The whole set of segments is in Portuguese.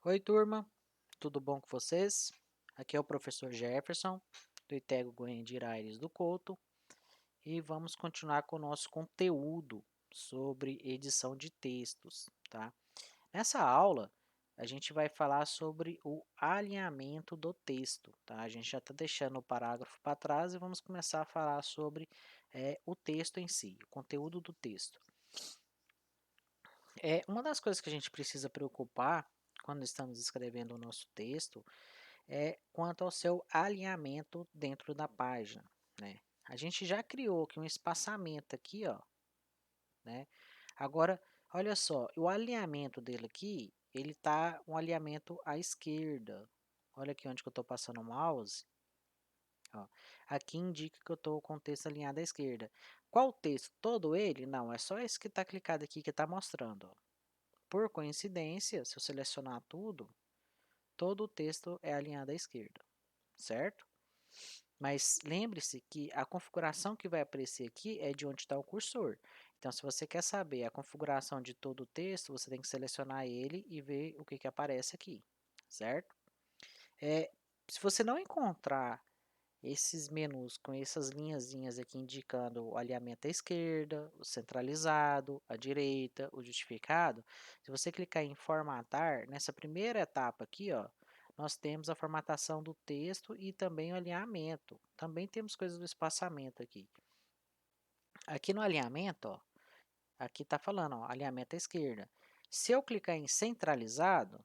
Oi, turma, tudo bom com vocês? Aqui é o professor Jefferson, do Itego Goiânia de Aires do Couto, e vamos continuar com o nosso conteúdo sobre edição de textos, tá? Nessa aula, a gente vai falar sobre o alinhamento do texto, tá? A gente já está deixando o parágrafo para trás e vamos começar a falar sobre o texto em si, o conteúdo do texto. Uma das coisas que a gente precisa preocupar quando estamos escrevendo o nosso texto quanto ao seu alinhamento dentro da página, né? A gente já criou aqui um espaçamento aqui, ó, né? Agora, olha só, o alinhamento dele aqui, ele tá um alinhamento à esquerda. Olha aqui onde que eu estou passando o mouse, ó. Aqui indica que eu estou com o texto alinhado à esquerda. Qual o texto? Todo ele? Não, é só esse que está clicado aqui que está mostrando, ó. Por coincidência, se eu selecionar tudo, todo o texto é alinhado à esquerda, certo? Mas lembre-se que a configuração que vai aparecer aqui é de onde está o cursor. Então, se você quer saber a configuração de todo o texto, você tem que selecionar ele e ver o que aparece aqui, certo? Se você não encontrar esses menus com essas linhazinhas aqui indicando o alinhamento à esquerda, o centralizado, à direita, o justificado, se você clicar em formatar, nessa primeira etapa aqui, ó, nós temos a formatação do texto e também o alinhamento. Também temos coisas do espaçamento aqui. Aqui no alinhamento, ó, aqui está falando, ó, alinhamento à esquerda. Se eu clicar em centralizado,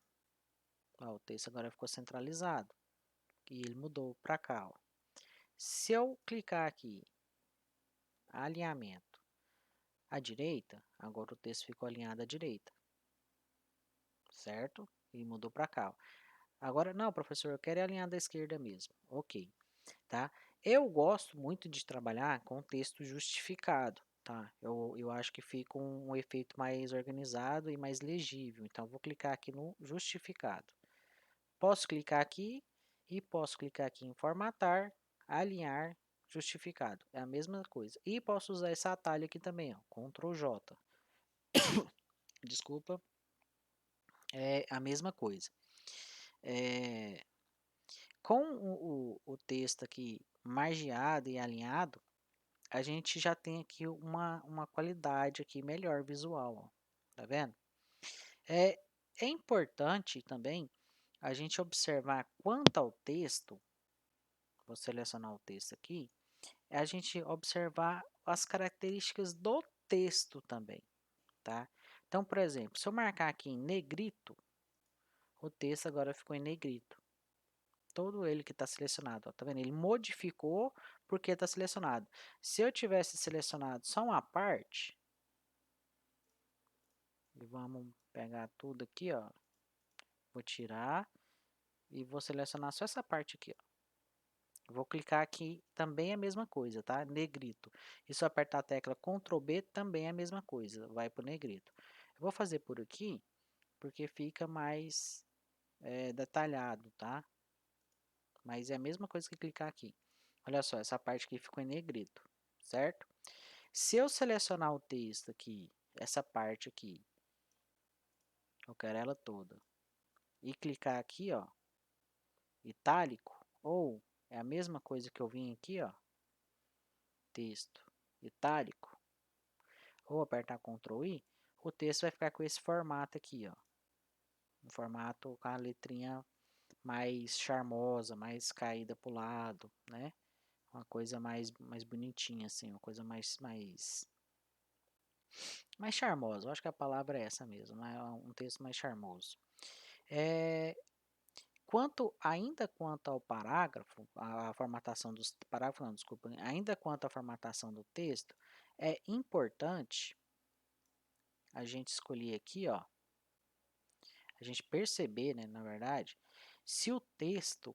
ó, o texto agora ficou centralizado e ele mudou para cá, ó. Se eu clicar aqui, alinhamento à direita, agora o texto ficou alinhado à direita, certo? E mudou para cá, ó. Agora, não, professor, eu quero alinhado à esquerda mesmo. Ok, tá? Eu gosto muito de trabalhar com texto justificado, tá? Eu acho que fica um efeito mais organizado e mais legível. Então, eu vou clicar aqui no justificado. Posso clicar aqui e posso clicar aqui em formatar, alinhar, justificado. É a mesma coisa. E posso usar esse atalho aqui também, ó, Ctrl J. Desculpa, é a mesma coisa. É, com o texto aqui margeado e alinhado, a gente já tem aqui uma qualidade aqui melhor visual, ó. Tá vendo? É, é importante também a gente observar quanto ao texto, vou selecionar o texto aqui, é a gente observar as características do texto também, tá? Então, por exemplo, se eu marcar aqui em negrito, o texto agora ficou em negrito. Todo ele que está selecionado, ó, tá vendo? Ele modificou porque está selecionado. Se eu tivesse selecionado só uma parte, e vamos pegar tudo aqui, ó, vou tirar e vou selecionar só essa parte aqui, ó. Vou clicar aqui, também é a mesma coisa, tá? Negrito. E se eu apertar a tecla Ctrl B, também é a mesma coisa, vai para o negrito. Eu vou fazer por aqui, porque fica mais detalhado, tá? Mas é a mesma coisa que clicar aqui. Olha só, essa parte aqui ficou em negrito, certo? Se eu selecionar o texto aqui, essa parte aqui, eu quero ela toda, e clicar aqui, ó, itálico, ou é a mesma coisa que eu vim aqui, ó, texto itálico, ou apertar Ctrl I, o texto vai ficar com esse formato aqui, ó, um formato com a letrinha mais charmosa, mais caída para o lado, né? Uma coisa mais bonitinha, assim, uma coisa mais charmosa. Eu acho que a palavra é essa mesmo, é um texto mais charmoso. É, ainda quanto ao parágrafo, a formatação dos parágrafos, não, desculpa, ainda quanto à formatação do texto, é importante a gente escolher aqui, ó, a gente perceber, né, na verdade, se o texto,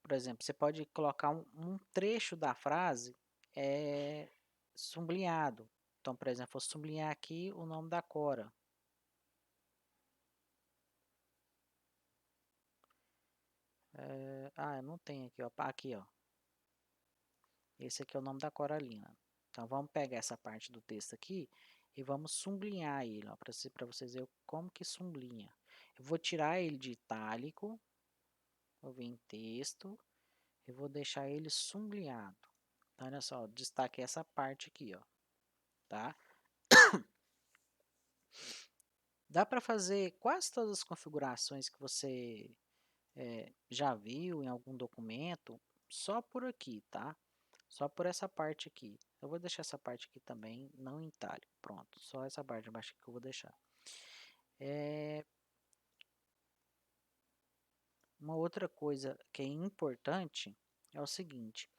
por exemplo, você pode colocar um trecho da frase sublinhado. Então, por exemplo, vou sublinhar aqui o nome da Cora. Eu não tenho aqui, ó. Aqui, ó. Esse aqui é o nome da Coralina. Então, vamos pegar essa parte do texto aqui e vamos sublinhar ele, para vocês verem como que sublinha. Eu vou tirar ele de itálico, vou vir em texto e vou deixar ele sublinhado. Então, olha só, destaquei essa parte aqui, ó, tá? Dá para fazer quase todas as configurações que você já viu em algum documento, só por aqui, tá? Só por essa parte aqui. Eu vou deixar essa parte aqui também, não em itálico. Pronto, só essa parte de baixo que eu vou deixar. Uma outra coisa que é importante é o seguinte: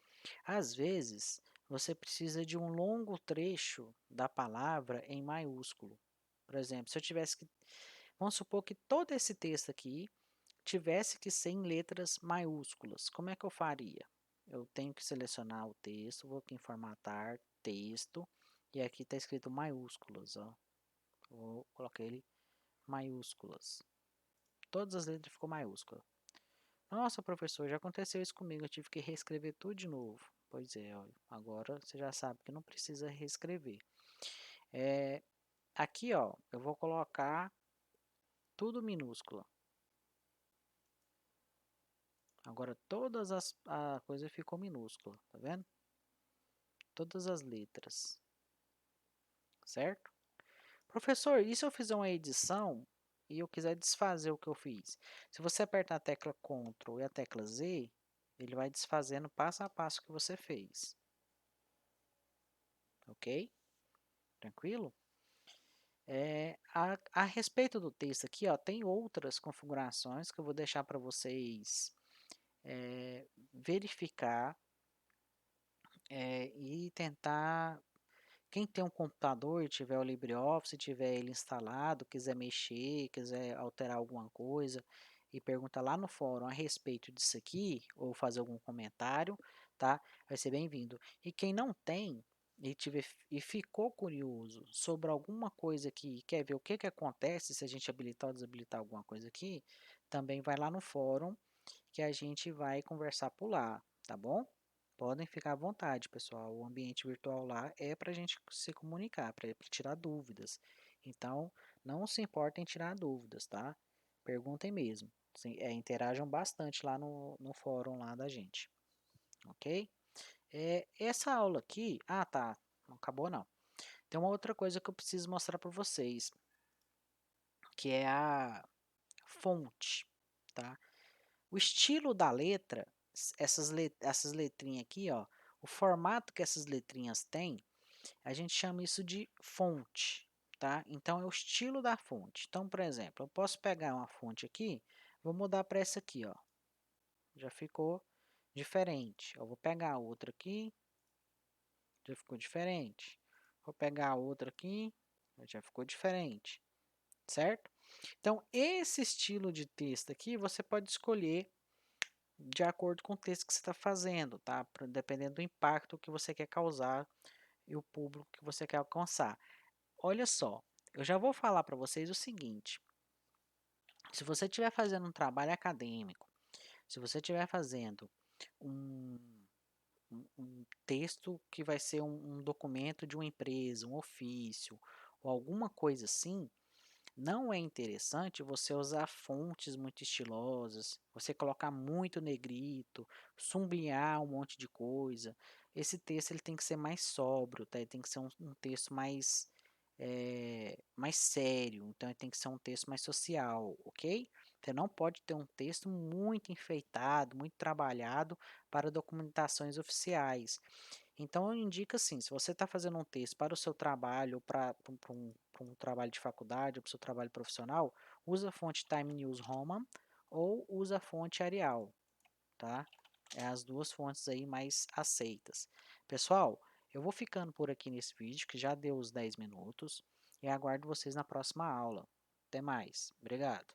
às vezes você precisa de um longo trecho da palavra em maiúsculo. Por exemplo, se eu tivesse que. Vamos supor que todo esse texto aqui tivesse que ser em letras maiúsculas. Como é que eu faria? Eu tenho que selecionar o texto, vou aqui em formatar, texto, e aqui está escrito maiúsculas. Ó. Vou colocar ele maiúsculas. Todas as letras ficou maiúscula. Nossa, professor, já aconteceu isso comigo, eu tive que reescrever tudo de novo. Pois é, ó, agora você já sabe que não precisa reescrever. Aqui, ó, eu vou colocar tudo minúscula. Agora todas a coisa ficou minúscula, tá vendo? Todas as letras, certo? Professor, e se eu fizer uma edição e eu quiser desfazer o que eu fiz? Se você apertar a tecla Ctrl e a tecla Z, ele vai desfazendo passo a passo o que você fez. Ok? Tranquilo? A respeito do texto aqui, ó, tem outras configurações que eu vou deixar para vocês verificar e tentar. Quem tem um computador e tiver o LibreOffice, tiver ele instalado, quiser mexer, quiser alterar alguma coisa e perguntar lá no fórum a respeito disso aqui, ou fazer algum comentário, tá? Vai ser bem-vindo. E quem não tem e ficou curioso sobre alguma coisa aqui, quer ver o que acontece se a gente habilitar ou desabilitar alguma coisa aqui, também vai lá no fórum que a gente vai conversar por lá, tá bom? Podem ficar à vontade, pessoal. O ambiente virtual lá é para a gente se comunicar, para tirar dúvidas. Então, não se importem em tirar dúvidas, tá? Perguntem mesmo. Interajam bastante lá no fórum lá da gente, ok? Essa aula aqui... Ah, tá. Não acabou, não. Tem uma outra coisa que eu preciso mostrar para vocês, que é a fonte, tá? O estilo da letra, essas letrinhas aqui, ó, o formato que essas letrinhas têm, a gente chama isso de fonte, tá? Então é o estilo da fonte. Então, por exemplo, eu posso pegar uma fonte aqui, vou mudar para essa aqui, ó. Já ficou diferente. Eu vou pegar outra aqui, já ficou diferente. Vou pegar outra aqui, já ficou diferente, certo? Então, esse estilo de texto aqui, você pode escolher de acordo com o texto que você está fazendo, tá? Dependendo do impacto que você quer causar e o público que você quer alcançar. Olha só, eu já vou falar para vocês o seguinte: se você estiver fazendo um trabalho acadêmico, se você estiver fazendo um, um texto que vai ser um documento de uma empresa, um ofício, ou alguma coisa assim, não é interessante você usar fontes muito estilosas, você colocar muito negrito, sublinhar um monte de coisa. Esse texto ele tem que ser mais sóbrio, tá? Ele tem que ser um texto mais sério, então ele tem que ser um texto mais social, ok? Você não pode ter um texto muito enfeitado, muito trabalhado para documentações oficiais. Então eu indico assim, se você está fazendo um texto para o seu trabalho, para um trabalho de faculdade, ou para o seu trabalho profissional, usa a fonte Time News Roman ou usa a fonte Arial, tá? É as duas fontes aí mais aceitas. Pessoal, eu vou ficando por aqui nesse vídeo, que já deu os 10 minutos, e aguardo vocês na próxima aula. Até mais. Obrigado.